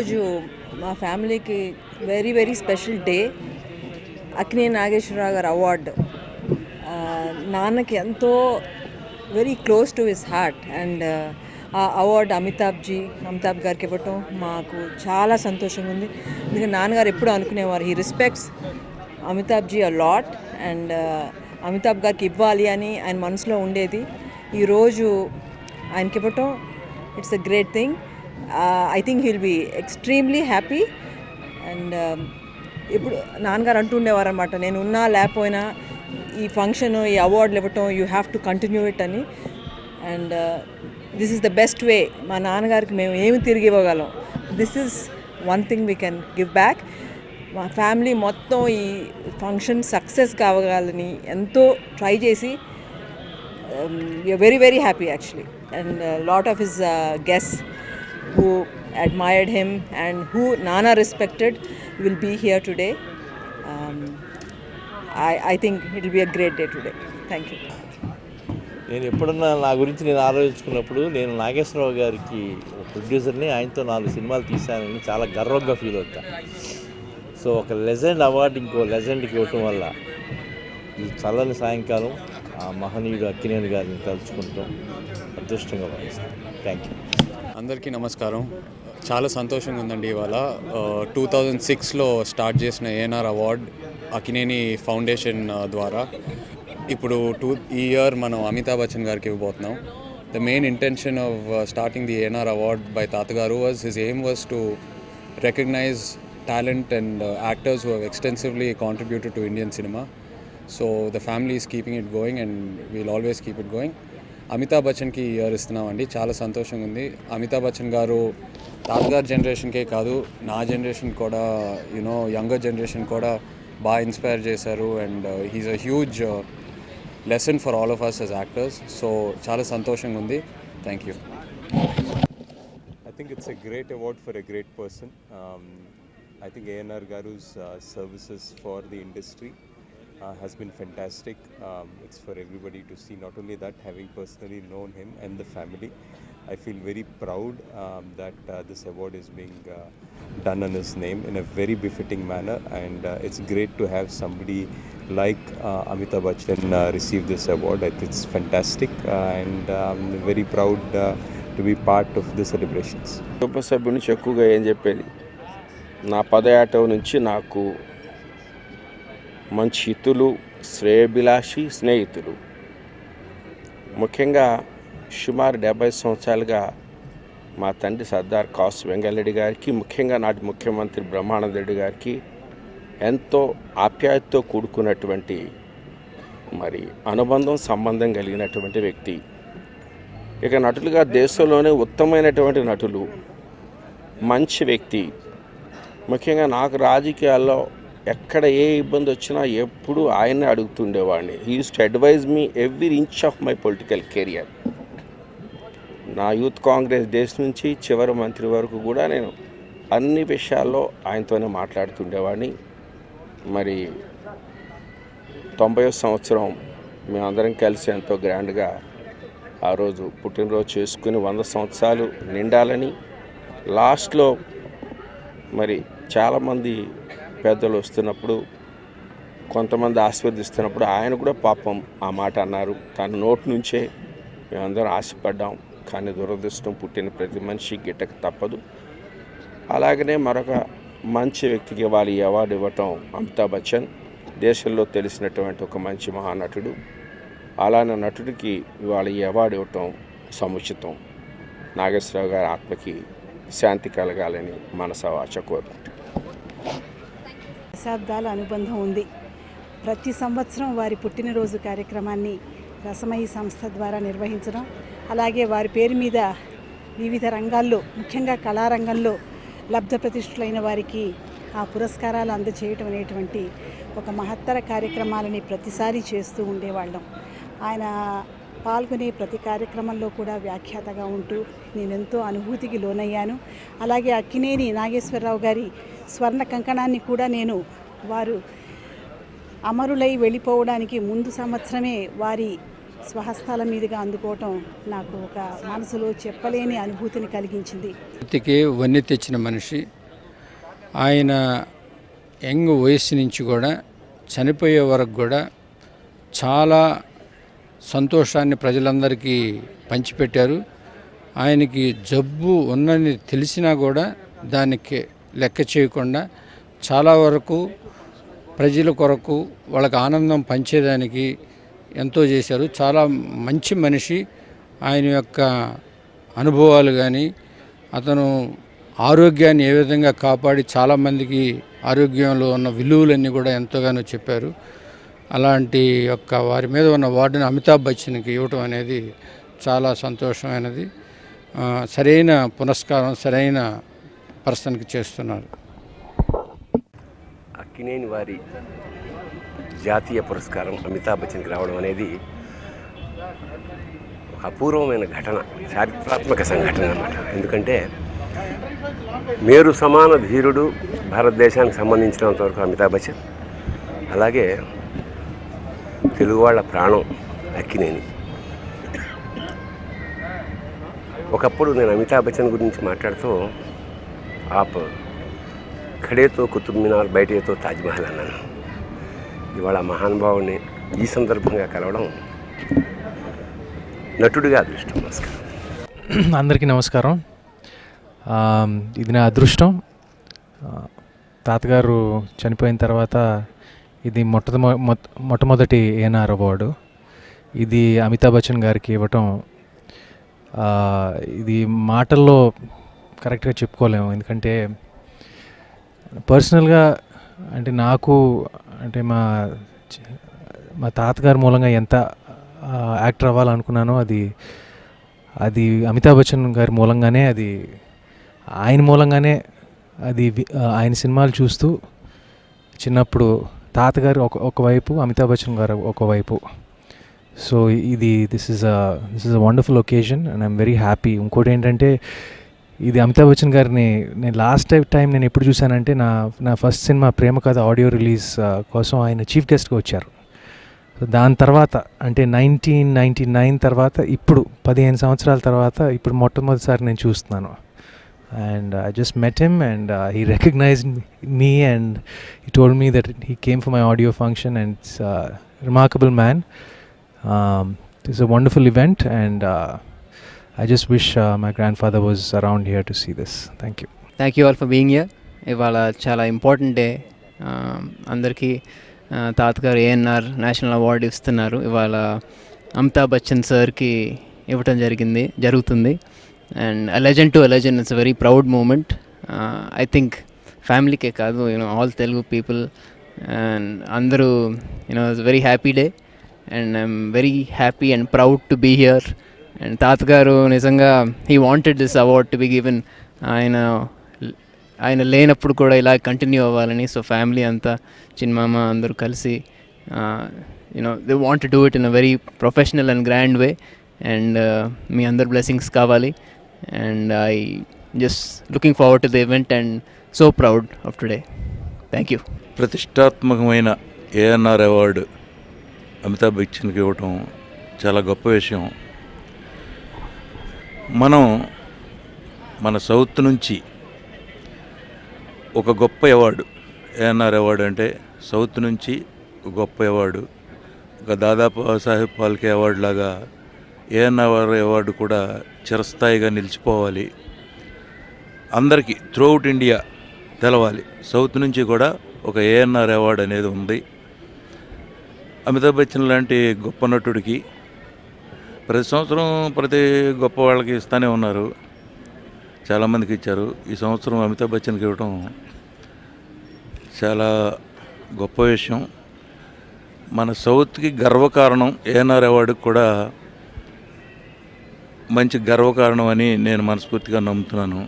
ఈరోజు మా ఫ్యామిలీకి very very special day. Akkineni Nageswara Rao గారు అవార్డు నాన్నకి ఎంతో very close to his heart. And ఆ అవార్డు అమితాబ్ గారికి ఇవ్వటం మాకు చాలా సంతోషంగా ఉంది. ఎందుకంటే నాన్నగారు ఎప్పుడూ అనుకునేవారు he respects Amitabhji a lot, and Amitabh గారికి ఇవ్వాలి అని ఆయన మనసులో ఉండేది. ఈరోజు ఆయనకి ఇవ్వటం it's a great thing. I think he'll be extremely happy. And ఇప్పుడు నాన్నగారు అంటుండేవారు అనమాట, నేను ఉన్నా లేకపోయినా ఈ ఫంక్షన్ ఈ అవార్డులు ఇవ్వటం you have to continue it అని. And this is the best way. మా నాన్నగారికి మేము ఏమి తిరిగి ఇవ్వగలం. This is one thing we can give back. మా ఫ్యామిలీ మొత్తం ఈ ఫంక్షన్ సక్సెస్ కావాలని ఎంతో ట్రై చేసి we're very very happy actually. And lot of his guests who admired him and who Nana respected will be here today. I think it will be a great day today. Thank you. నేను ఎప్పుడన్నా నా గురించి నేను ఆలోచించుకున్నప్పుడు నేను నాగేశ్వరరావు గారికి ప్రొడ్యూసర్ని, ఆయనతో 4 సినిమాలు తీశానని చాలా గర్వంగా ఫీల్ అవుతాను. సో ఒక లెజెండ్ అవార్డు ఇంకో లెజెండ్కి ఇవ్వటం వల్ల ఈ చల్లని సాయంకాలం ఆ మహనీయుడు అక్కినేని గారిని తలుచుకుంటాం అదృష్టంగా భావిస్తాం. Thank you. అందరికీ నమస్కారం. చాలా సంతోషంగా ఉందండి. ఇవాళ 2006లో స్టార్ట్ చేసిన ఏఎన్ఆర్ అవార్డ్ అక్కినేని ఫౌండేషన్ ద్వారా ఇప్పుడు ఈ ఇయర్ మనం అమితాబ్ బచ్చన్ గారికి ఇవ్వబోతున్నాం. The main intention of starting the ANR award by తాతగారు his aim was to recognize talent and actors who have extensively contributed to Indian cinema. So the family is keeping it going and we'll always keep it going. Amitabh బచ్చన్కి ఇయర్ ఇస్తున్నామండి. చాలా సంతోషంగా ఉంది. అమితాబ్ బచ్చన్ గారు తాతగారి జనరేషన్కే కాదు, నా జనరేషన్ కూడా యంగర్ జనరేషన్ కూడా బాగా ఇన్స్పైర్ చేశారు. And he's a huge lesson for all of us as actors. So చాలా సంతోషంగా ఉంది. Thank you. I think it's a great award for a great person. I think A.N.R. Garu's services for the industry has been fantastic. It's for everybody to see. Not only that, having personally known him and the family, I feel very proud that this award is being done in his name in a very befitting manner, and it's great to have somebody like Amitabh Bachchan receive this award. I think it's fantastic, and I'm very proud to be part of the celebrations. కుటుంబ సభ్యుని ఎక్కువగా ఏం చెప్పేది, నా పదయాత్ర నుంచి నాకు మంచి హితులు, శ్రేయభిలాషి, స్నేహితులు. ముఖ్యంగా సుమారు 70 సంవత్సరాలుగా మా తండ్రి సర్దార్ కాసు వెంగళరెడ్డి గారికి, ముఖ్యంగా నాటి ముఖ్యమంత్రి బ్రహ్మానంద రెడ్డి గారికి ఎంతో ఆప్యాయతతో కూడుకున్నటువంటి అనుబంధం, సంబంధం కలిగినటువంటి వ్యక్తి. ఇక నటులుగా దేశంలోనే ఉత్తమమైనటువంటి నటులు, మంచి వ్యక్తి. ముఖ్యంగా నాకు రాజకీయాల్లో ఎక్కడ ఏ ఇబ్బంది వచ్చినా ఎప్పుడు ఆయన్నే అడుగుతుండేవాడిని. He use to advise me every inch of my political career. నా యూత్ కాంగ్రెస్ డేస్ నుంచి చివరి మంత్రి వరకు కూడా నేను అన్ని విషయాల్లో ఆయనతోనే మాట్లాడుతుండేవాడిని. 90వ సంవత్సరం మేమందరం కలిసి ఎంతో గ్రాండ్గా ఆ రోజు పుట్టినరోజు చేసుకుని 100 సంవత్సరాలు నిండాలని, లాస్ట్లో చాలామంది పెద్దలు వస్తున్నప్పుడు, కొంతమంది ఆశీర్వదిస్తున్నప్పుడు ఆయన కూడా పాపం ఆ మాట అన్నారు. తన నోటి నుంచే మేమందరం ఆశపడ్డాం. కానీ దురదృష్టం, పుట్టిన ప్రతి మనిషి గిట్టక తప్పదు. అలాగనే మరొక మంచి వ్యక్తికి ఇవాళ ఈ అవార్డు ఇవ్వటం అమితాబ్ బచ్చన్ దేశంలో తెలిసినటువంటి ఒక మంచి మహానటుడు. అలానే నటుడికి ఇవాళ ఈ అవార్డు ఇవ్వటం సముచితం. నాగేశ్వరరావు గారి ఆత్మకి శాంతి కలగాలని మనసావాచ కోరుకుంటున్నాను. దశాబ్దాల అనుబంధం ఉంది. ప్రతి సంవత్సరం వారి పుట్టినరోజు కార్యక్రమాన్ని రసమయి సంస్థ ద్వారా నిర్వహించడం, అలాగే వారి పేరు మీద వివిధ రంగాల్లో, ముఖ్యంగా కళారంగంలో లబ్ధ ప్రతిష్ఠులైన వారికి ఆ పురస్కారాలు అందజేయటం అనేటువంటి ఒక మహత్తర కార్యక్రమాలని ప్రతిసారి చేస్తూ ఉండేవాళ్ళం. ఆయన పాల్గొనే ప్రతి కార్యక్రమంలో కూడా వ్యాఖ్యాతగా ఉంటూ నేనెంతో అనుభూతికి లోనయ్యాను. అలాగే అక్కినేని నాగేశ్వరరావు గారి స్వర్ణ కంకణాన్ని కూడా నేను వారు అమరులై వెళ్ళిపోవడానికి ముందు సంవత్సరమే వారి స్వహస్తాల మీదుగా అందుకోవటం నాకు ఒక మనసులో చెప్పలేని అనుభూతిని కలిగించింది. వ్యక్తికి వన్నె తెచ్చిన మనిషి. ఆయన యంగ్ వయసు నుంచి కూడా చనిపోయే వరకు కూడా చాలా సంతోషాన్ని ప్రజలందరికీ పంచిపెట్టారు. ఆయనకి జబ్బు ఉన్నది తెలిసినా కూడా దానికి లెక్క చేయకుండా చాలా వరకు ప్రజల కొరకు వాళ్ళకి ఆనందం పంచేదానికి ఎంతో చేశారు. చాలా మంచి మనిషి. ఆయన యొక్క అనుభవాలు కానీ అతను ఆరోగ్యాన్ని ఏ విధంగా కాపాడి చాలామందికి ఆరోగ్యంలో ఉన్న విలువలన్నీ కూడా ఎంతగానో చెప్పారు. అలాంటి యొక్క వారి మీద ఉన్న అవార్డుని అమితాబ్ బచ్చన్కి ఇవ్వటం అనేది చాలా సంతోషమైనది. సరైన పురస్కారం సరైన పర్సన్కి చేస్తున్నారు. అక్కినేని వారి జాతీయ పురస్కారం అమితాబ్ బచ్చన్కి రావడం అనేది ఒక అపూర్వమైన ఘటన, చారిత్రాత్మక సంఘటన అన్నమాట. ఎందుకంటే మేరు సమాన ధీరుడు భారతదేశానికి సంబంధించినంతవరకు అమితాబ్ బచ్చన్, అలాగే తెలుగు వాళ్ళ ప్రాణం అక్కినేని. ఒకప్పుడు నేను అమితాబ్ బచ్చన్ గురించి మాట్లాడుతూ ఆప్ ఖడేతో కుతుబ్ మినార్ బయటతో తాజ్మహల్ అన్నాను. ఇవాళ మహానుభావుని ఈ సందర్భంగా కలవడం నటుడిగా అదృష్టం. నమస్కారం. అందరికీ నమస్కారం. ఇది నా అదృష్టం. తాతగారు చనిపోయిన తర్వాత ఇది మొట్టమొదటి ఏఎన్ఆర్ అవార్డు. ఇది అమితాబ్ బచ్చన్ గారికి ఇవ్వటం ఇది మాటల్లో కరెక్ట్గా చెప్పుకోలేము. ఎందుకంటే పర్సనల్గా అంటే నాకు అంటే మా తాతగారి మూలంగా ఎంత యాక్టర్ అవ్వాలనుకున్నానో అది అమితాబ్ బచ్చన్ గారి మూలంగానే, ఆయన మూలంగానే ఆయన సినిమాలు చూస్తూ చిన్నప్పుడు తాతగారు ఒకవైపు, అమితాబ్ బచ్చన్ గారు ఒకవైపు. So this is a wonderful occasion and I'm very happy. ఇంకోటి ఏంటంటే ఇది అమితాబ్ బచ్చన్ గారిని నేను లాస్ట్ టైం నేను ఎప్పుడు చూశానంటే నా ఫస్ట్ సినిమా ప్రేమ కథ ఆడియో రిలీజ్ కోసం ఆయన చీఫ్ గెస్ట్గా వచ్చారు. సో దాని తర్వాత అంటే 1999 తర్వాత ఇప్పుడు 15 సంవత్సరాల తర్వాత ఇప్పుడు మొట్టమొదటిసారి నేను చూస్తున్నాను. And I just met him and he recognized me and he told me that he came for my audio function, and it's a remarkable man. It's a wonderful event and I just wish my grandfather was around here to see this. Thank you. Thank you all for being here. ఇవాళ చాలా important day. అందరికీ తాతగారు ANR national award ఇస్తున్నారు. ఇవాళ అమితాబ్ బచ్చన్ సార్కి ఇవ్వటం జరుగుతుంది. And a legend to a legend, it's a very proud moment. I think family ke kaadu, all Telugu people and andaru, it's a very happy day and I'm very happy and proud to be here. And Tatagaru nizanga he wanted this award to be given. ఆయన లేనప్పుడు కూడా ఇలా continue అవ్వాలని. So family అంతా చిన్నమామ అందరూ కలిసి they want to do it in a very professional and grand way and మీ అందరి blessings కావాలి. And I just looking forward to the event and so proud of today. Thank you. ప్రతిష్టాత్మకమైన ANR award Amitabh బచ్చన్కి ఇవ్వటం చాలా గొప్ప విషయం. మన సౌత్ నుంచి ఒక గొప్ప అవార్డు, ఏఎన్ఆర్ అవార్డు అంటే సౌత్ నుంచి గొప్ప అవార్డు. ఒక దాదాపు సాహెబ్ ఫాల్కే అవార్డు లాగా ఏఎన్ఆర్ అవార్డు కూడా చిరస్థాయిగా నిలిచిపోవాలి. అందరికీ త్రూఅవుట్ ఇండియా తెలవాలి. సౌత్ నుంచి కూడా ఒక ఏఎన్ఆర్ అవార్డు అనేది ఉంది. అమితాబ్ బచ్చన్ లాంటి గొప్ప నటుడికి ప్రతి సంవత్సరం ప్రతి గొప్ప వాళ్ళకి ఇస్తూనే ఉన్నారు. చాలామందికి ఇచ్చారు. ఈ సంవత్సరం అమితాబ్ బచ్చన్కి ఇవ్వటం చాలా గొప్ప విషయం. మన సౌత్కి గర్వకారణం. ఏఎన్ఆర్ అవార్డుకి కూడా మంచి గర్వకారణం అని నేను మనస్ఫూర్తిగా నమ్ముతున్నాను.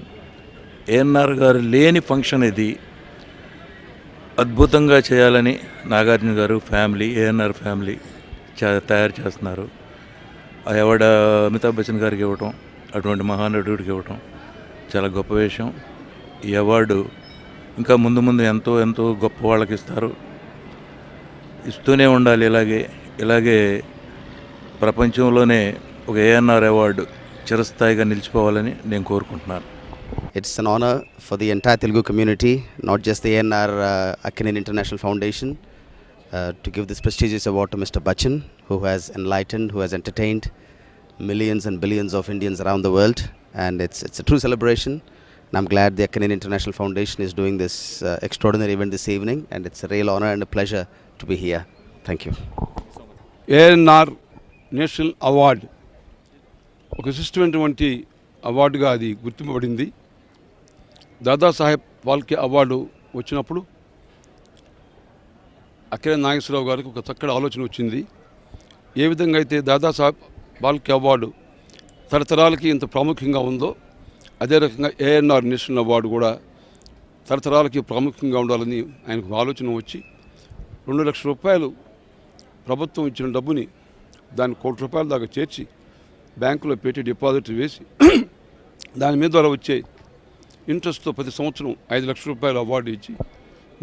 ఏఎన్ఆర్ గారు లేని ఫంక్షన్ ఇది. అద్భుతంగా చేయాలని నాగార్జున గారు ఫ్యామిలీ, ఏఎన్ఆర్ ఫ్యామిలీ తయారు చేస్తున్నారు. ఆ అవార్డు అమితాబ్ బచ్చన్ గారికి ఇవ్వటం, అటువంటి మహానటుడికి ఇవ్వటం చాలా గొప్ప విషయం. ఈ అవార్డు ఇంకా ముందు ఎంతో ఎంతో గొప్ప వాళ్ళకి ఇస్తారు, ఇస్తూనే ఉండాలి. ఇలాగే ప్రపంచంలోనే ఒక ఏఎన్ఆర్ అవార్డు చిరస్థాయిగా నిలిచిపోవాలని నేను కోరుకుంటున్నాను. It's an honor for the entire Telugu community, not just the ANR Akkineni International Foundation, to give this prestigious award to Mr. Bachchan, who has enlightened, who has entertained millions and billions of Indians around the world. And it's a true celebration. And I'm glad the Akkineni International Foundation is doing this extraordinary event this evening. And it's a real honor and a pleasure to be here. Thank you. ANR national award ఒక విశిష్టమైనటువంటి అవార్డుగా అది గుర్తింపబడింది. Dadasaheb Phalke award వచ్చినప్పుడు అక్కినేని నాగేశ్వరరావు గారికి ఒక చక్కటి ఆలోచన వచ్చింది. ఏ విధంగా అయితే దాదాసాహెబ్ ఫాల్కే అవార్డు తరతరాలకి ఇంత ప్రాముఖ్యంగా ఉందో, అదే రకంగా ఏఎన్ఆర్ నేషనల్ అవార్డు కూడా తరతరాలకి ప్రాముఖ్యంగా ఉండాలని ఆయనకు ఆలోచన వచ్చి 2 లక్షల రూపాయలు ప్రభుత్వం ఇచ్చిన డబ్బుని దాన్ని ₹1 కోటి దాకా చేర్చి బ్యాంకులో పెట్టి డిపాజిట్ వేసి దాని మీద ద్వారా వచ్చే ఇంట్రెస్ట్తో ప్రతి సంవత్సరం ₹5 లక్షల అవార్డు ఇచ్చి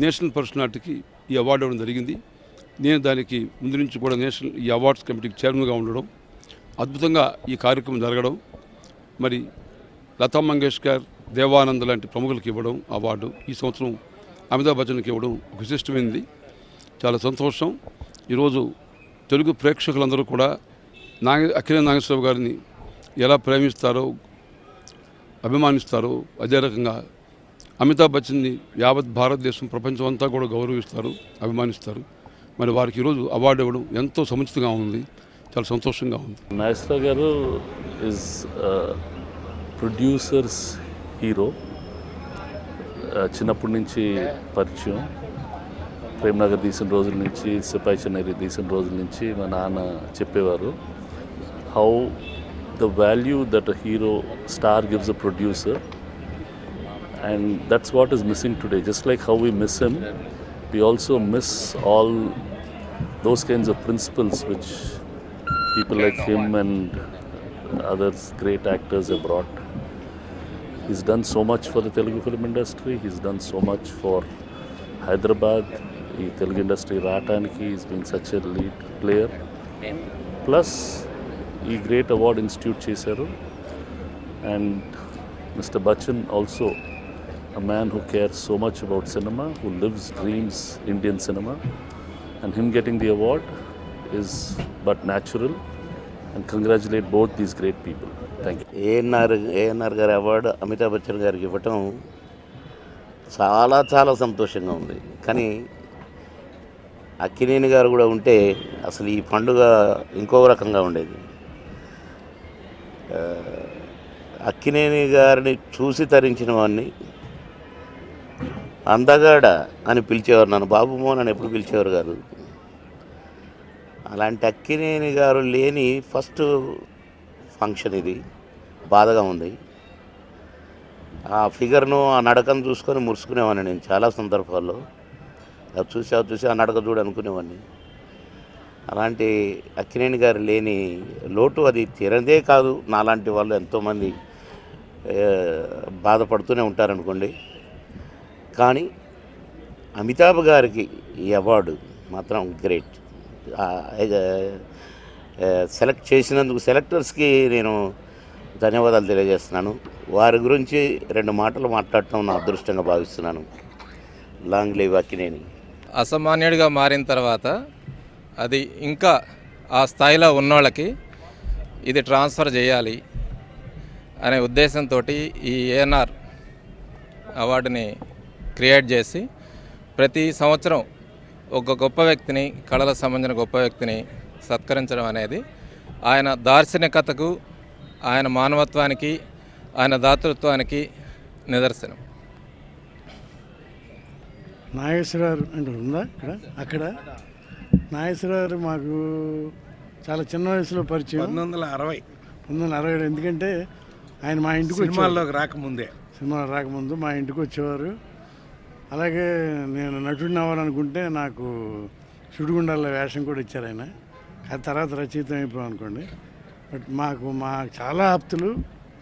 నేషనల్ పర్సనాలిటీకి ఈ అవార్డు ఇవ్వడం జరిగింది. నేను దానికి ముందు నుంచి కూడా నేషనల్ ఈ అవార్డ్స్ కమిటీకి చైర్మన్గా ఉండడం, అద్భుతంగా ఈ కార్యక్రమం జరగడం, మరి లతా మంగేష్కర్, దేవానంద్ లాంటి ప్రముఖులకు ఇవ్వడం అవార్డు, ఈ సంవత్సరం అమితాబ్ బచ్చన్కి ఇవ్వడం ఒక విశిష్టమైనది. చాలా సంతోషం. ఈరోజు తెలుగు ప్రేక్షకులందరూ కూడా అక్కినేని నాగేశ్వరరావు గారిని ఎలా ప్రేమిస్తారో, అభిమానిస్తారో, అదే రకంగా అమితాబ్ బచ్చన్ని యావత్ భారతదేశం, ప్రపంచం అంతా కూడా గౌరవిస్తారు, అభిమానిస్తారు. మరి వారికి ఈరోజు అవార్డు ఇవ్వడం ఎంతో సముచితంగా ఉంది, చాలా సంతోషంగా ఉంది. నాగేశ్వరరావు గారు ఈజ్ ప్రొడ్యూసర్స్ హీరో. చిన్నప్పటి నుంచి పరిచయం. ప్రేమ్నగర్ తీసిన రోజుల నుంచి, సిపాయి చెన్నైరి తీసిన రోజుల నుంచి మా నాన్న చెప్పేవారు how the value that a hero star gives a producer, and that's what is missing today. Just like how we miss him, we also miss all those kinds of principles which people like him and others great actors have brought. He's done so much for the Telugu film industry. He's done so much for Hyderabad. The Telugu industry రావటానికి he's been such a lead player. Plus ఈ great award institute చేశారు. And Mr. Bachchan also a man who cares so much about cinema, who lives, dreams Indian cinema. And him getting the award is but natural, and congratulate both these great people. Thank you. ANR గారి award Amitabh Bachchan గారికి ఇవ్వటం చాలా చాలా సంతోషంగా ఉంది. కానీ అక్కినేని గారు కూడా ఉంటే అసలు ఈ పండుగ ఇంకో రకంగా ఉండేది. అక్కినేని గారిని చూసి తరించిన వాడిని అందగాడ అని పిలిచేవారు, నన్ను బాబు మోహన్ అని ఎప్పుడు పిలిచేవారు కాదు. అలాంటి అక్కినేని గారు లేని ఫస్ట్ ఫంక్షన్ ఇది. బాధగా ఉంది. ఆ ఫిగర్ను, ఆ నడకను చూసుకొని మురుసుకునేవాడిని నేను చాలా సందర్భాల్లో. అది చూసి ఆ నడక చూడు అనుకునేవాడిని. అలాంటి అక్కినేని గారు లేని లోటు అది తీరదే కాదు, నాలాంటి వాళ్ళు ఎంతోమంది బాధపడుతూనే ఉంటారనుకోండి. కానీ అమితాబ్ గారికి ఈ అవార్డు మాత్రం గ్రేట్. సెలెక్ట్ చేసినందుకు సెలెక్టర్స్కి నేను ధన్యవాదాలు తెలియజేస్తున్నాను. వారి గురించి 2 మాటలు మాట్లాడటం నా అదృష్టంగా భావిస్తున్నాను. Long live Akkineni. అసామాన్యుడిగా మారిన తర్వాత అది ఇంకా ఆ స్థాయిలో ఉన్నోళ్ళకి ఇది ట్రాన్స్ఫర్ చేయాలి అనే ఉద్దేశంతో ఈ ఏఎన్ఆర్ అవార్డుని క్రియేట్ చేసి ప్రతి సంవత్సరం ఒక గొప్ప వ్యక్తిని, కళలకు సంబంధించిన గొప్ప వ్యక్తిని సత్కరించడం అనేది ఆయన దార్శనికతకు, ఆయన మానవత్వానికి, ఆయన దాతృత్వానికి నిదర్శనం. నాగేశ్వరరావు అంటే ఉందా అక్కడ నాగేశ్వరరావు మాకు చాలా చిన్న వయసులో పరిచయం. 1960. ఎందుకంటే ఆయన మా ఇంటికి సినిమాల్లోకి రాకముందే, సినిమాలు రాకముందు మా ఇంటికి వచ్చేవారు. అలాగే నేను నటుడిని అవ్వాలనుకుంటే నాకు సుడిగుండాల వేషం కూడా ఇచ్చారు ఆయన. అది తర్వాత రచయితం అయిపోయాం అనుకోండి. బట్ మాకు చాలా ఆప్తులు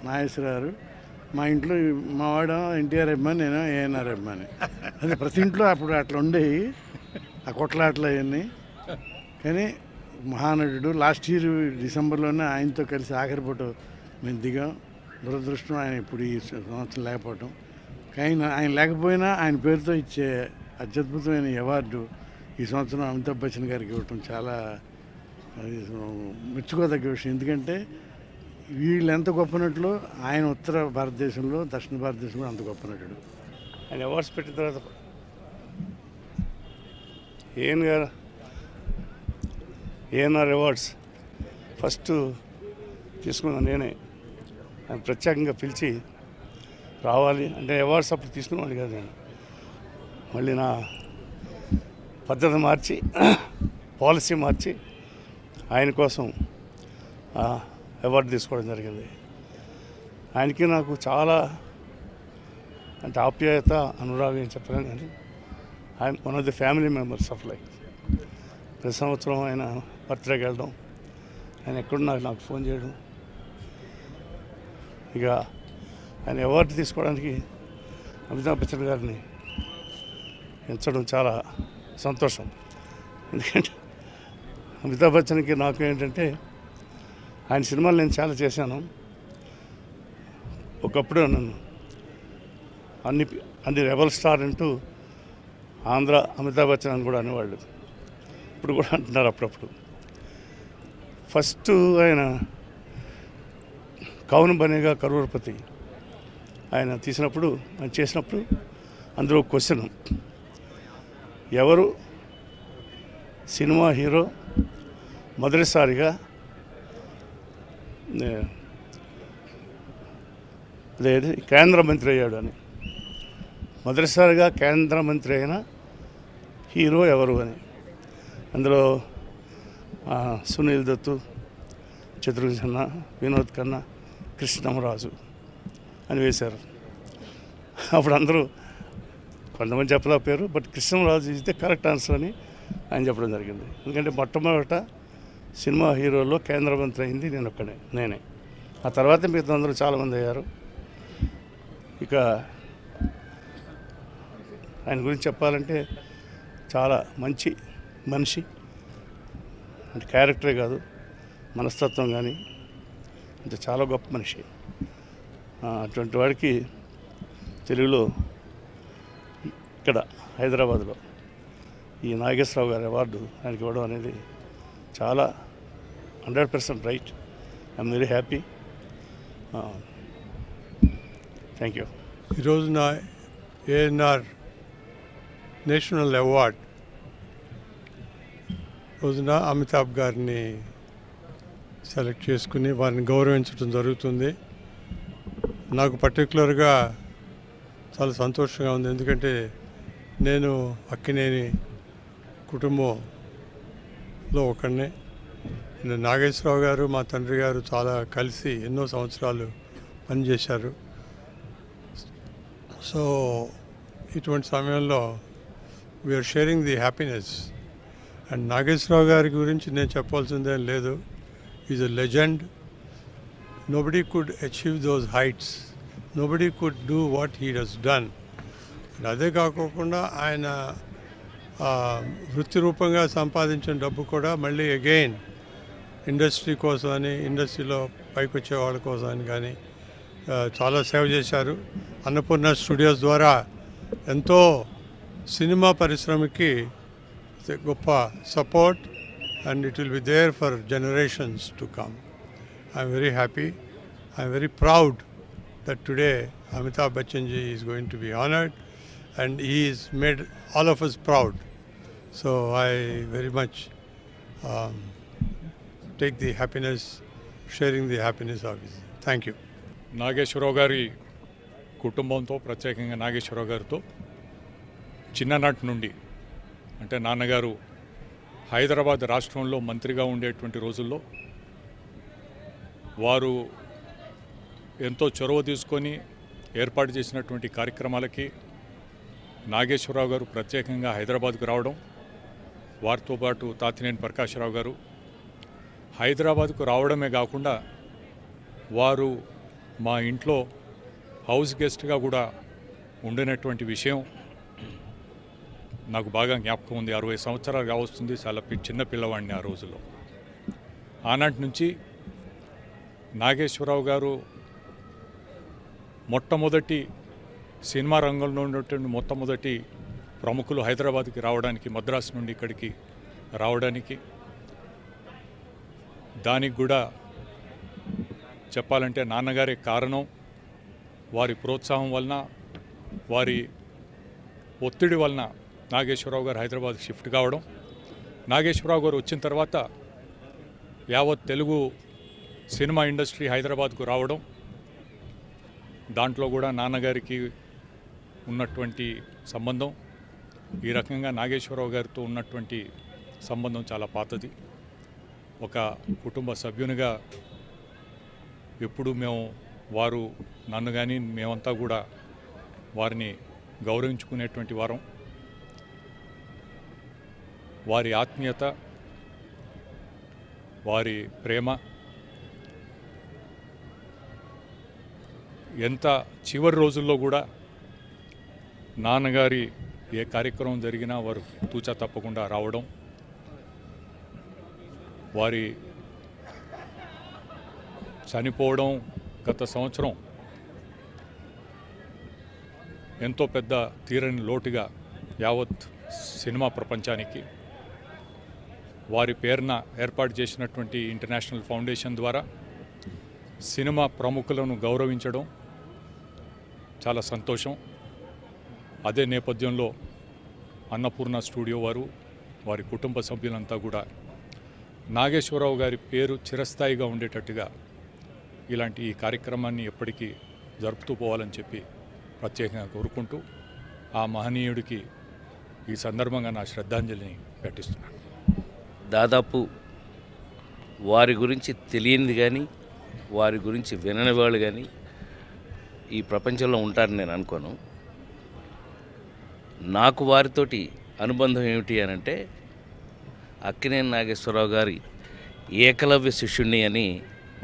నాగేశ్వరరావు. మా ఇంట్లో మా వాడు ఎన్టీఆర్ అభిమాని, నేను ఏఎన్ఆర్ అభిమాని. అది ప్రతి ఇంట్లో అప్పుడు అట్లా ఉండేవి, ఆ కొట్లాట్లు అవన్నీ. కానీ మహానటుడు. లాస్ట్ ఇయర్ డిసెంబర్లోనే ఆయనతో కలిసి ఆఖరి ఫోటో మేము దిగాం. దురదృష్టం ఆయన ఇప్పుడు ఈ సంవత్సరం లేకపోవటం. కానీ ఆయన లేకపోయినా ఆయన పేరుతో ఇచ్చే అత్యద్భుతమైన అవార్డు ఈ సంవత్సరం అమితాబ్ బచ్చన్ గారికి ఇవ్వటం చాలా అది మెచ్చుకోదగ్గ విషయం. ఎందుకంటే వీళ్ళు ఎంత గొప్ప నటులో ఆయన ఉత్తర భారతదేశంలో, దక్షిణ భారతదేశంలో అంత గొప్ప నటుడు. ఆయన అవార్డ్స్ పెట్టిన తర్వాత ఏఎన్ఆర్ అవార్డ్స్ ఫస్ట్ తీసుకున్నాను నేనే. ఆయన ప్రత్యేకంగా పిలిచి రావాలి అంటే అవార్డ్స్ అప్పుడు తీసుకునేవాడిని కాదు నేను. మళ్ళీ నా పద్ధతి మార్చి పాలసీ మార్చి ఆయన కోసం అవార్డు తీసుకోవడం జరిగింది. ఆయనకి నాకు చాలా అంటే ఆప్యాయత, అనురాగం ఏం చెప్పలేను, కానీ ఆయన one of the family members of life. ప్రతి సంవత్సరం ఆయన బర్త్డేకి వెళ్ళడం, ఆయన ఎక్కడున్నా నాకు ఫోన్ చేయడం. ఇక ఆయన అవార్డు తీసుకోవడానికి అమితాబ్ బచ్చన్ గారిని ఎంచడం చాలా సంతోషం. ఎందుకంటే అమితాబ్ బచ్చన్కి నాకు ఏంటంటే ఆయన సినిమాలు నేను చాలా చేశాను. ఒకప్పుడు నన్ను అన్ని రెబల్ స్టార్ అంటూ ఆంధ్ర అమితాబ్ బచ్చన్ అని కూడా అనేవాళ్ళు. ఇప్పుడు కూడా అంటున్నారు అప్పుడప్పుడు. ఫస్ట్ ఆయన కౌన్ బనేగా కరోడ్పతి ఆయన తీసినప్పుడు, ఆయన చేసినప్పుడు అందులో క్వశ్చన్, ఎవరు సినిమా హీరో మొదటిసారిగా అదేది కేంద్ర మంత్రి అయ్యాడు అని. మొదటిసారిగా కేంద్ర మంత్రి అయిన హీరో ఎవరు అని. అందులో సునీల్ దత్తు, శత్రుఘ్న, వినోద్ ఖన్నా, కృష్ణంరాజు అని వేశారు. అప్పుడు అందరూ కొంతమంది చెప్పలా పేరు, బట్ కృష్ణంరాజు ఇస్తే కరెక్ట్ ఆన్సర్ అని ఆయన చెప్పడం జరిగింది. ఎందుకంటే మొట్టమొదట సినిమా హీరోలో కేంద్ర మంత్రి అయింది నేనే. ఆ తర్వాత మిగతా అందరూ చాలామంది అయ్యారు. ఇక ఆయన గురించి చెప్పాలంటే చాలా మంచి మనిషి, అంటే క్యారెక్టరే కాదు మనస్తత్వం కానీ అంటే చాలా గొప్ప మనిషి. అటువంటి వాడికి తెలుగులో ఇక్కడ హైదరాబాద్లో ఈ నాగేశ్వరరావు గారి అవార్డు ఆయనకి ఇవ్వడం అనేది చాలా 100% right. I'm very happy. Thank you. ఈరోజున ఏఎన్ఆర్ నేషనల్ అవార్డ్ రోజున అమితాబ్ గారిని సెలెక్ట్ చేసుకుని వారిని గౌరవించడం జరుగుతుంది. నాకు పర్టికులర్గా చాలా సంతోషంగా ఉంది. ఎందుకంటే నేను అక్కినేని కుటుంబంలో ఒకడిని. నాగేశ్వరరావు గారు, మా తండ్రి గారు చాలా కలిసి ఎన్నో సంవత్సరాలు పనిచేశారు. సో ఇటువంటి సమయంలో we're sharing the happiness. And Nageswara Rao గారి గురించి నేను చెప్పాల్సిందేం లేదు. Is a legend. Nobody could achieve those heights. Nobody could do what he has done. అదే కాకుండా ఆయన వృత్తి రూపంగా సంపాదించిన డబ్బు కూడా మళ్ళీ అగైన్ ఇండస్ట్రీ కోసం అని, ఇండస్ట్రీలో పైకి వచ్చే వాళ్ళ కోసం అని కానీ చాలా సేవ చేశారు. అన్నపూర్ణ స్టూడియోస్ ద్వారా ఎంతో సినిమా పరిశ్రమకి గొప్ప support, and it will be there for generations to come. I'm very happy. I'm very proud that today Amitabh Bachchan ji is going to be honored, and he has made all of us proud. So I very much take the happiness, sharing the happiness of it. Thank you. Nageswara Rao గారి కుటుంబంతో, ప్రత్యేకంగా నాగేశ్వరరావు గారితో చిన్ననాటి నుండి, అంటే నాన్నగారు హైదరాబాద్ రాష్ట్రంలో మంత్రిగా ఉండేటువంటి రోజుల్లో వారు ఎంతో చొరవ తీసుకొని ఏర్పాటు చేసినటువంటి కార్యక్రమాలకి నాగేశ్వరరావు గారు ప్రత్యేకంగా హైదరాబాద్కు రావడం, వారితో పాటు తాతినేని ప్రకాశ్రావు గారు హైదరాబాద్కు రావడమే కాకుండా వారు మా ఇంట్లో హౌస్ గెస్ట్గా కూడా ఉండినటువంటి విషయం నాకు బాగా జ్ఞాపకం ఉంది. 60 సంవత్సరాలు కావస్తుంది. చాలా చిన్న పిల్లవాడిని ఆ రోజుల్లో. ఆనాటి నుంచి నాగేశ్వరరావు గారు మొట్టమొదటి సినిమా రంగంలో ఉన్నటువంటి మొట్టమొదటి ప్రముఖులు హైదరాబాద్కి రావడానికి, మద్రాసు నుండి ఇక్కడికి రావడానికి, దానికి కూడా చెప్పాలంటే నాన్నగారే కారణం. వారి ప్రోత్సాహం వలన, వారి ఒత్తిడి వలన నాగేశ్వరరావు గారు హైదరాబాద్కి షిఫ్ట్ కావడం. నాగేశ్వరరావు గారు వచ్చిన తర్వాత యావత్ తెలుగు సినిమా ఇండస్ట్రీ హైదరాబాద్కు రావడం, దాంట్లో కూడా నాన్నగారికి ఉన్నటువంటి సంబంధం, ఈ రకంగా నాగేశ్వరరావు గారితో ఉన్నటువంటి సంబంధం చాలా పాతది. ఒక కుటుంబ సభ్యునిగా ఎప్పుడు మేము, వారు నన్ను కానీ మేమంతా కూడా వారిని గౌరవించుకునేటువంటి వారం. వారి ఆత్మీయత, వారి ప్రేమ ఎంత చివరి రోజుల్లో కూడా నాన్నగారి ఏ కార్యక్రమం జరిగినా వారు తూచా తప్పకుండా రావడం, వారి చనిపోవడం గత సంవత్సరం ఎంతో పెద్ద తీరని లోటుగా యావత్ సినిమా ప్రపంచానికి. వారి పేరున ఏర్పాటు చేసినటువంటి ఇంటర్నేషనల్ ఫౌండేషన్ ద్వారా సినిమా ప్రముఖులను గౌరవించడం చాలా సంతోషం. అదే నేపథ్యంలో అన్నపూర్ణ స్టూడియో వారు, వారి కుటుంబ సభ్యులంతా కూడా నాగేశ్వరరావు గారి పేరు చిరస్థాయిగా ఉండేటట్టుగా ఇలాంటి ఈ కార్యక్రమాన్ని ఎప్పటికీ జరుపుతూ పోవాలని చెప్పి ప్రత్యేకంగా కోరుకుంటూ ఆ మహనీయుడికి ఈ సందర్భంగా నా శ్రద్ధాంజలిని ఘటిస్తున్నాను. దాదాపు వారి గురించి తెలియనిది కానీ, వారి గురించి వినని వాళ్ళు కానీ ఈ ప్రపంచంలో ఉంటారని నేను అనుకోను. నాకు వారితోటి అనుబంధం ఏమిటి అని అంటే, అక్కినేని నాగేశ్వరరావు గారి ఏకలవ్య శిష్యుణ్ణి అని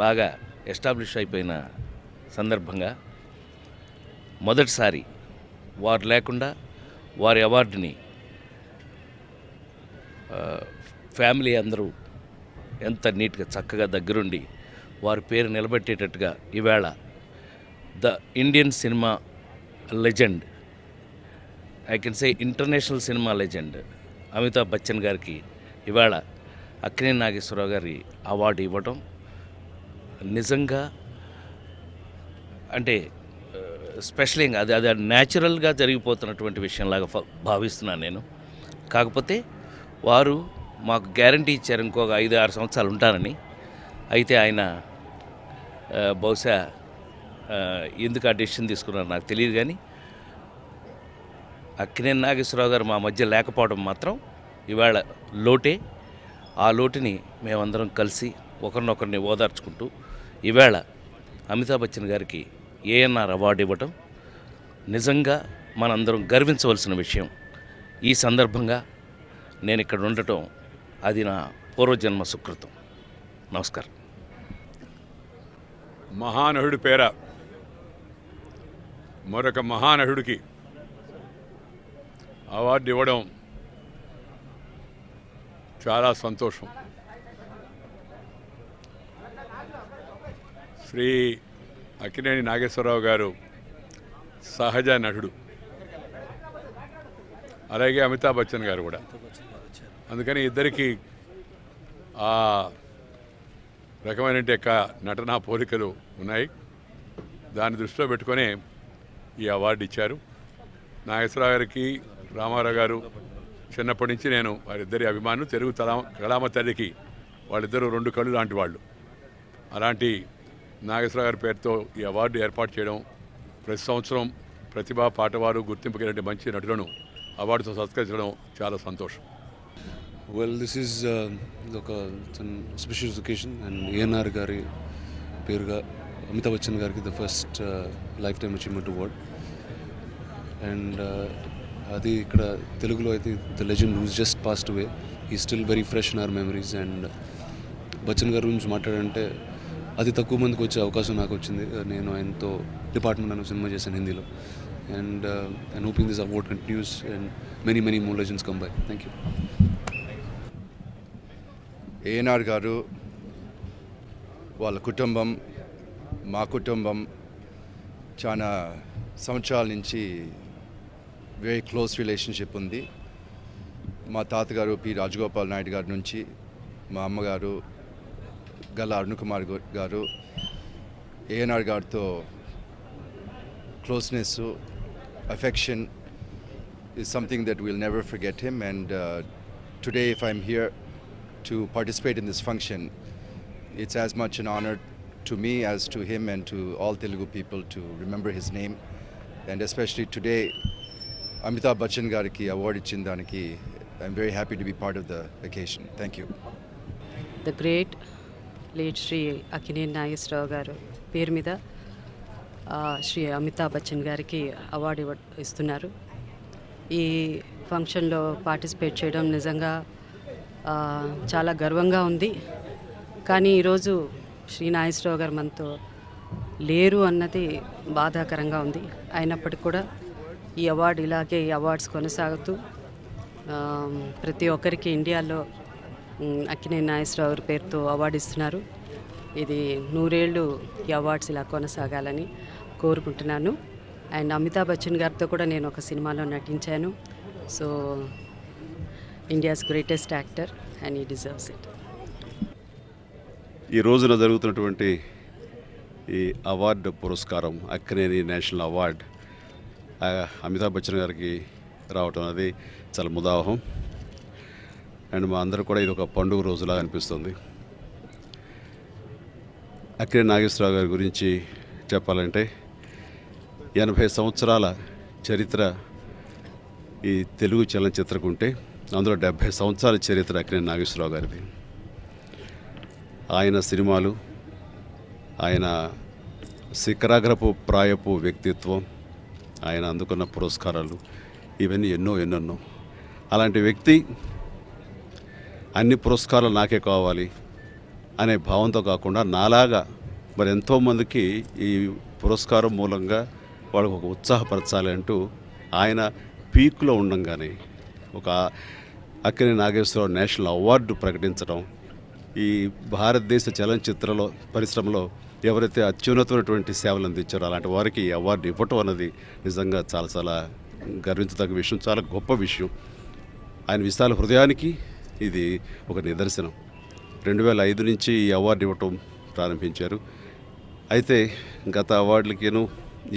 బాగా ఎస్టాబ్లిష్ అయిపోయిన సందర్భంగా మొదటిసారి వారు లేకుండా వారి అవార్డుని ఫ్యామిలీ అందరూ ఎంత నీట్గా చక్కగా దగ్గరుండి వారి పేరు నిలబెట్టేటట్టుగా ఈవేళ the Indian cinema legend, I can say international cinema legend Amitabh Bachchan గారికి ఇవాళ అక్కినేని నాగేశ్వరరావు గారి అవార్డు ఇవ్వటం నిజంగా అంటే స్పెషల్గా అది న్యాచురల్గా జరిగిపోతున్నటువంటి విషయంలాగా భావిస్తున్నాను నేను. కాకపోతే వారు మాకు గ్యారంటీ ఇచ్చారు ఇంకొక 5-6 సంవత్సరాలు ఉంటానని. అయితే ఆయన బహుశా ఎందుకు ఆ డెసిషన్ తీసుకున్నారో నాకు తెలియదు, కానీ అక్కినేని నాగేశ్వరరావు గారు మా మధ్య లేకపోవడం మాత్రం ఇవాళ లోటే. ఆ లోటుని మేమందరం కలిసి ఒకరినొకరిని ఓదార్చుకుంటూ ఈవేళ అమితాబ్ బచ్చన్ గారికి ఏఎన్ఆర్ అవార్డు ఇవ్వటం నిజంగా మనందరం గర్వించవలసిన విషయం. ఈ సందర్భంగా నేను ఇక్కడ ఉండటం అది నా పూర్వజన్మ సుకృతం. నమస్కారం. మహానటుడి పేర మరొక మహానటుడికి అవార్డు ఇవ్వడం చాలా సంతోషం. శ్రీ అక్కినేని నాగేశ్వరరావు గారు సహజ నటుడు, అలాగే అమితాబ్ బచ్చన్ గారు కూడా. అందుకని ఇద్దరికి ఆ రకమైన నటనా పోలికలు ఉన్నాయి. దాన్ని దృష్టిలో పెట్టుకొని ఈ అవార్డు ఇచ్చారు. నాగేశ్వరరావు గారికి రామారావు గారు చిన్నప్పటి నుంచి నేను వారిద్దరి అభిమానులు. తెలుగు కళామ తల్లికి వాళ్ళిద్దరూ 2 కళ్ళు లాంటి వాళ్ళు. అలాంటి నాగేశ్వరరావు గారి పేరుతో ఈ అవార్డు ఏర్పాటు చేయడం, ప్రతి సంవత్సరం ప్రతిభా పాటవారు గుర్తింపు కలిగిన మంచి నటులను అవార్డుతో సత్కరించడం చాలా సంతోషం. Well, this is it's an auspicious occasion, and ANR గారి పేరుగా అమితాబ్ బచ్చన్ గారికి the first lifetime achievement award. And అది ఇక్కడ తెలుగులో అయితే the legend who's just passed away, is still very fresh in our memories. And Bachchan గారి గురించి మాట్లాడంటే అది తక్కువ మందికి వచ్చే అవకాశం నాకు వచ్చింది. నేను ఆయనతో డిపార్ట్మెంట్ అనే సినిమా చేశాను హిందీలో. And I'm hoping this award continuous and many more legends come by. Thank you. ANR గారు వాళ్ళ కుటుంబం, మా కుటుంబం చాలా సంవత్సరాల నుంచి వెరీ క్లోజ్ రిలేషన్షిప్ ఉంది. మా తాతగారు పి రాజగోపాల్ నాయుడు గారి నుంచి మా అమ్మగారు గల్లా అరుణ్ కుమార్ గారు ఏఎన్ఆర్ గారితో closeness, affection is something that we'll never forget him. And today, if I'm here to participate in this function, it's as much an honor to me as to him and to all Telugu people to remember his name. And especially today, Amitabh Bachchan gariki award ichindaniki, I'm very happy to be part of the occasion. Thank you. The great late Shri Akkineni Nageswaravu garu పేరు మీద శ్రీ అమితాబ్ బచ్చన్ గారికి award ఇస్తున్నారు. ఈ ఫంక్షన్లో participate చేయడం నిజంగా చాలా గర్వంగా ఉంది. కానీ ఈరోజు శ్రీ నాగేశ్వరరావు గారు మనతో లేరు అన్నది బాధాకరంగా ఉంది. అయినప్పటికీ కూడా ఈ అవార్డు ఇలాగే ఈ అవార్డ్స్ కొనసాగుతూ ప్రతి ఒక్కరికి ఇండియాలో అక్కినేని నాగేశ్వరరావు గారి పేరుతో అవార్డు ఇస్తున్నారు. ఇది 100 ఏళ్ళు ఈ అవార్డ్స్ ఇలా కొనసాగాలని కోరుకుంటున్నాను. అండ్ అమితాబ్ బచ్చన్ గారితో కూడా నేను ఒక సినిమాలో నటించాను. So India's greatest actor and he deserves it. ఈ రోజున జరుగుతున్నటువంటి ఈ అవార్డు పురస్కారం అక్కినేని నేషనల్ అవార్డ్ అమితాబ్ బచ్చన్ గారికి రావటం అనేది చాలా ముదావహం. అండ్ మా అందరూ కూడా ఇది ఒక పండుగ రోజులా అనిపిస్తుంది. అక్కినేని నాగేశ్వరరావు గారి గురించి చెప్పాలంటే 80 సంవత్సరాల చరిత్ర ఈ తెలుగు చలనచిత్రకు ఉంటే అందులో 70 సంవత్సరాల చరిత్ర అక్కినేని నాగేశ్వరరావు గారిది. ఆయన సినిమాలు, ఆయన శిఖరాగ్రపు ప్రాయపు వ్యక్తిత్వం, ఆయన అందుకున్న పురస్కారాలు ఇవన్నీ ఎన్నెన్నో. అలాంటి వ్యక్తి అన్ని పురస్కారాలు నాకే కావాలి అనే భావంతో కాకుండా నాలాగా మరి ఎంతోమందికి ఈ పురస్కారం మూలంగా వాళ్ళకు ఒక ఉత్సాహపరచాలి అంటూ ఆయన పీక్లో ఉండంగానే ఒక అక్కినేని నాగేశ్వరరావు నేషనల్ అవార్డు ప్రకటించడం, ఈ భారతదేశ చలనచిత్రలో పరిశ్రమలో ఎవరైతే అత్యున్నతమైనటువంటి సేవలు అందించారో అలాంటి వారికి ఈ అవార్డు ఇవ్వటం అన్నది నిజంగా చాలా చాలా గర్వించదగ్గ విషయం, చాలా గొప్ప విషయం. ఆయన విశాల హృదయానికి ఇది ఒక నిదర్శనం. 2005 నుంచి ఈ అవార్డు ఇవ్వటం ప్రారంభించారు. అయితే గత అవార్డులకేను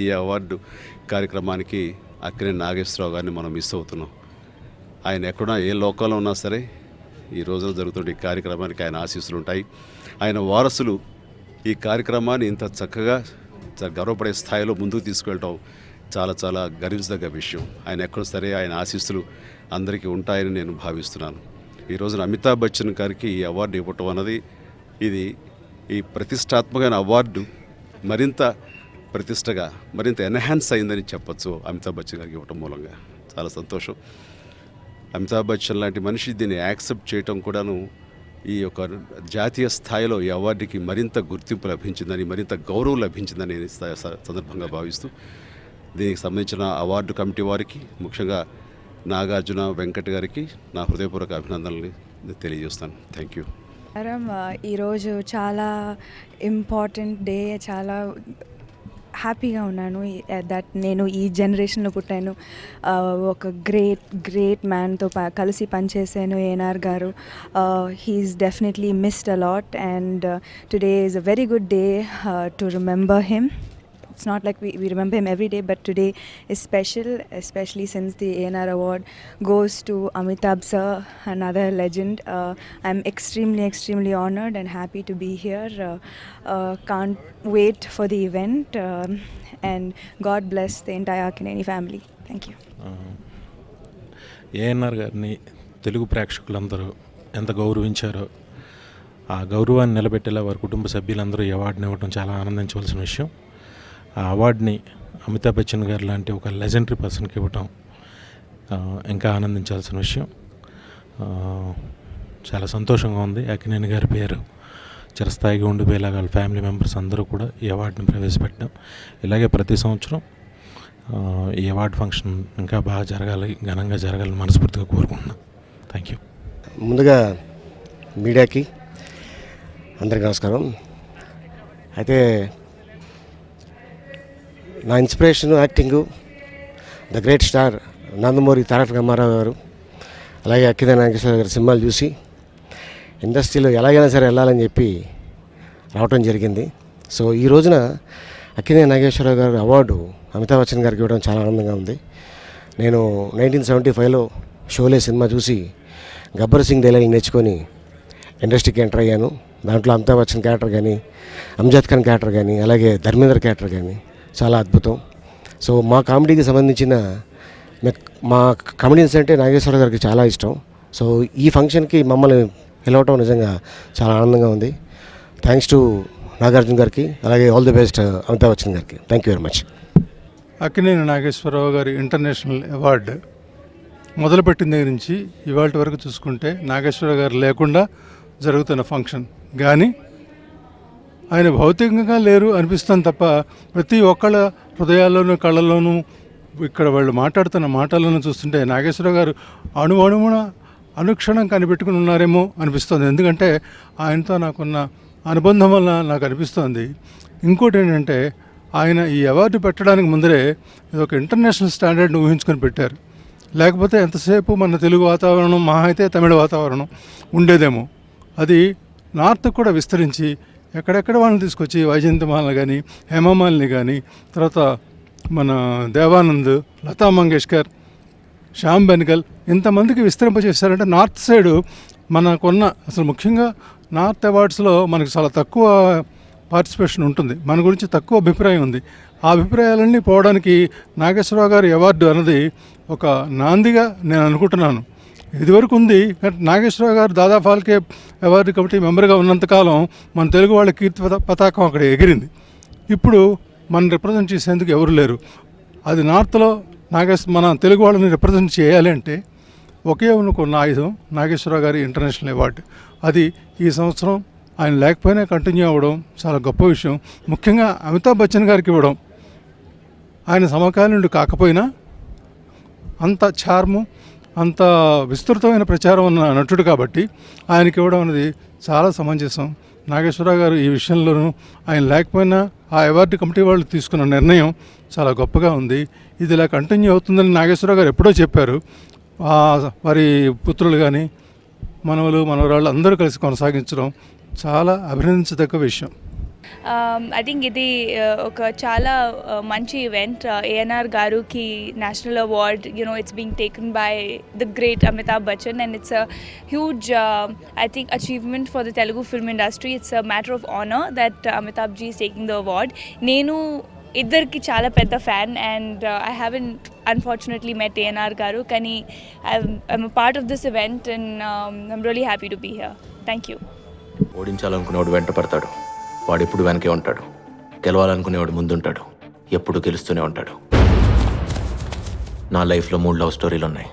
ఈ అవార్డు కార్యక్రమానికి అక్కినేని నాగేశ్వరరావు గారిని మనం మిస్ అవుతున్నాం. ఆయన ఎక్కడున్నా ఏ లోకంలో ఉన్నా సరే ఈ రోజున జరుగుతున్న ఈ కార్యక్రమానికి ఆయన ఆశీస్సులు ఉంటాయి. ఆయన వారసులు ఈ కార్యక్రమాన్ని ఇంత చక్కగా గర్వపడే స్థాయిలో ముందుకు తీసుకెళ్ళటం చాలా చాలా గర్వించదగ్గ విషయం. ఆయన ఎక్కడ సరే ఆయన ఆశీస్సులు అందరికీ ఉంటాయని నేను భావిస్తున్నాను. ఈ రోజున అమితాబ్ బచ్చన్ గారికి ఈ అవార్డు ఇవ్వటం అన్నది ఇది ఈ ప్రతిష్టాత్మకమైన అవార్డు మరింత ప్రతిష్టగా మరింత ఎన్హాన్స్ అయిందని చెప్పచ్చు. అమితాబ్ బచ్చన్ గారికి ఇవ్వటం మూలంగా చాలా సంతోషం. అమితాబ్ బచ్చన్ లాంటి మనిషి దీన్ని యాక్సెప్ట్ చేయటం కూడాను ఈ యొక్క జాతీయ స్థాయిలో ఈ అవార్డుకి మరింత గుర్తింపు లభించిందని, మరింత గౌరవం లభించిందని సందర్భంగా భావిస్తూ దీనికి సంబంధించిన అవార్డు కమిటీ వారికి, ముఖ్యంగా నాగార్జున వెంకట్ గారికి నా హృదయపూర్వక అభినందనలు తెలియజేస్తాను. Thank you. ఈరోజు చాలా ఇంపార్టెంట్ డే, చాలా హ్యాపీగా ఉన్నాను దట్ నేను ఈ జనరేషన్లో పుట్టాను. ఒక గ్రేట్ మ్యాన్తో కలిసి పనిచేసాను, ఏఎన్ఆర్ గారు. He's definitely missed a lot and today is a very good day to remember him. It's not like we remember him every day, but today is special, especially since the ANR award goes to Amitabh sir, another legend. I'm extremely honored and happy to be here. Can't wait for the event and God bless the entire Akkineni family. Thank you. ANR గారిని తెలుగు ప్రేక్షకులందరూ ఎంత గౌరవించారో ఆ గౌరవాన్ని నిలబెట్టేలా వారి కుటుంబ సభ్యులందరూ ఈ అవార్డుని ఇవ్వడం చాలా ఆనందించవలసిన విషయం. ఆ అవార్డుని అమితాబ్ బచ్చన్ గారు లాంటి ఒక లెజెండరీ పర్సన్కి ఇవ్వటం ఇంకా ఆనందించాల్సిన విషయం. చాలా సంతోషంగా ఉంది. అక్కినేని గారి పేరు చిరస్థాయిగా ఉండిపోయేలాగా వాళ్ళ ఫ్యామిలీ మెంబర్స్ అందరూ కూడా ఈ అవార్డుని ప్రవేశపెట్టాం. ఇలాగే ప్రతి సంవత్సరం ఈ అవార్డు ఫంక్షన్ ఇంకా బాగా జరగాలి, ఘనంగా జరగాలని మనస్ఫూర్తిగా కోరుకుంటున్నాను. Thank you. ముందుగా మీడియాకి అందరికీ నమస్కారం. అయితే నా inspiration acting the great star Nandamuri Taraka Rama Rao గారు, అలాగే అక్కినేని నాగేశ్వరరావు గారి సినిమాలు చూసి ఇండస్ట్రీలో ఎలాగైనా సరే వెళ్ళాలని చెప్పి రావటం జరిగింది. సో ఈ రోజున అక్కినేని నాగేశ్వరరావు గారి అవార్డు అమితాబ్ బచ్చన్ గారికి ఇవ్వడం చాలా ఆనందంగా ఉంది. నేను 1975లో షోలే సినిమా చూసి గబ్బర్ సింగ్ డైలాగులు నేర్చుకొని ఇండస్ట్రీకి ఎంటర్ అయ్యాను. దాంట్లో అమితాబ్ బచ్చన్ క్యారెక్టర్ కానీ, అమ్జద్ ఖాన్ క్యారెక్టర్ కానీ, అలాగే ధర్మేంద్ర క్యారెక్టర్ కానీ చాలా అద్భుతం. సో మా కామెడీకి సంబంధించిన మా కామెడియన్స్ అంటే నాగేశ్వరరావు గారికి చాలా ఇష్టం. సో ఈ ఫంక్షన్కి మమ్మల్ని పిలవటం నిజంగా చాలా ఆనందంగా ఉంది. థ్యాంక్స్ టు నాగార్జున గారికి, అలాగే all the best Amitabh Bachchan గారికి. Thank you very much. Akkineni Nageswara Rao గారి ఇంటర్నేషనల్ అవార్డు మొదలుపెట్టిన దగ్గర నుంచి ఇవాళ వరకు చూసుకుంటే నాగేశ్వరరావు గారు లేకుండా జరుగుతున్న ఫంక్షన్ కానీ ఆయన భౌతికంగా లేరు అనిపిస్తుంది తప్ప ప్రతి ఒక్కళ్ళ హృదయాల్లోనూ కళ్ళల్లోనూ ఇక్కడ వాళ్ళు మాట్లాడుతున్న మాటలను చూస్తుంటే నాగేశ్వరరావు గారు అణువున అనుక్షణం కనిపెట్టుకుని ఉన్నారేమో అనిపిస్తుంది. ఎందుకంటే ఆయనతో నాకున్న అనుబంధం వల్ల నాకు అనిపిస్తోంది. ఇంకోటి ఏంటంటే ఆయన ఈ అవార్డు పెట్టడానికి ముందరే ఇది ఒక ఇంటర్నేషనల్ స్టాండర్డ్ని ఊహించుకొని పెట్టారు. లేకపోతే ఎంతసేపు మన తెలుగు వాతావరణం మహా అయితే తమిళ వాతావరణం ఉండేదేమో. అది నార్త్ కూడా విస్తరించి ఎక్కడెక్కడ వాళ్ళని తీసుకొచ్చి వైజయంతిమాలని కానీ, హేమమాలిని కానీ, తర్వాత మన దేవానంద్, లతా మంగేష్కర్, శ్యామ్ బెనగల్ ఇంతమందికి విస్తరింపజేశారంటే నార్త్ సైడు మనకున్న అసలు ముఖ్యంగా నార్త్ అవార్డ్స్లో మనకు చాలా తక్కువ పార్టిసిపేషన్ ఉంటుంది, మన గురించి తక్కువ అభిప్రాయం ఉంది. ఆ అభిప్రాయాలన్నీ పోవడానికి నాగేశ్వరరావు గారి అవార్డు అన్నది ఒక నాందిగా నేను అనుకుంటున్నాను. ఇదివరకు ఉంది, నాగేశ్వరరావు గారు దాదా ఫాల్కే అవార్డు కమిటీ మెంబర్గా ఉన్నంతకాలం మన తెలుగు వాళ్ళ కీర్తి పతాకం అక్కడ ఎగిరింది. ఇప్పుడు మనం రిప్రజెంట్ చేసేందుకు ఎవరు లేరు. అది నార్త్లో మన తెలుగు వాళ్ళని రిప్రజెంట్ చేయాలి అంటే ఒకే ఉన్న ఆయుధం నాగేశ్వరరావు గారి ఇంటర్నేషనల్ అవార్డు. అది ఈ సంవత్సరం ఆయన లేకపోయినా కంటిన్యూ అవ్వడం చాలా గొప్ప విషయం. ముఖ్యంగా అమితాబ్ బచ్చన్ గారికి ఇవ్వడం, ఆయన సమకాలీనుడు కాకపోయినా అంత చార్ము, అంత విస్తృతమైన ప్రచారం ఉన్న నటుడు కాబట్టి ఆయనకి ఇవ్వడం అనేది చాలా సమంజసం. నాగేశ్వరరావు గారు ఈ విషయంలోనూ ఆయన లేకపోయినా ఆ అవార్డు కమిటీ వాళ్ళు తీసుకున్న నిర్ణయం చాలా గొప్పగా ఉంది. ఇది ఇలా కంటిన్యూ అవుతుందని నాగేశ్వరరావు గారు ఎప్పుడో చెప్పారు. వారి పుత్రులు కానీ మనవలు మనవరాళ్ళు అందరూ కలిసి కొనసాగించడం చాలా అభినందించదగ్గ విషయం. ఐ థింక్ ఇది ఒక చాలా మంచి ఈవెంట్. ఏఎన్ఆర్ గారుకి national award, it's being taken by the great Amitabh Bachchan and it's a huge I think achievement for the Telugu film industry. It's a matter of honour that Amitabh ji is taking the award. నేను ఇద్దరికి చాలా పెద్ద fan and I haven't unfortunately met ANR గారు, కానీ I'm a part of this event and I'm really happy to be here. Thank you. ఓడించాలనుకునేవాడు వెంట పడతాడు, వాడు ఎప్పుడు వెనకే ఉంటాడు. గెలవాలనుకునేవాడు ముందుంటాడు, ఎప్పుడు గెలుస్తూనే ఉంటాడు. నా లైఫ్లో 3 లవ్ స్టోరీలు ఉన్నాయి.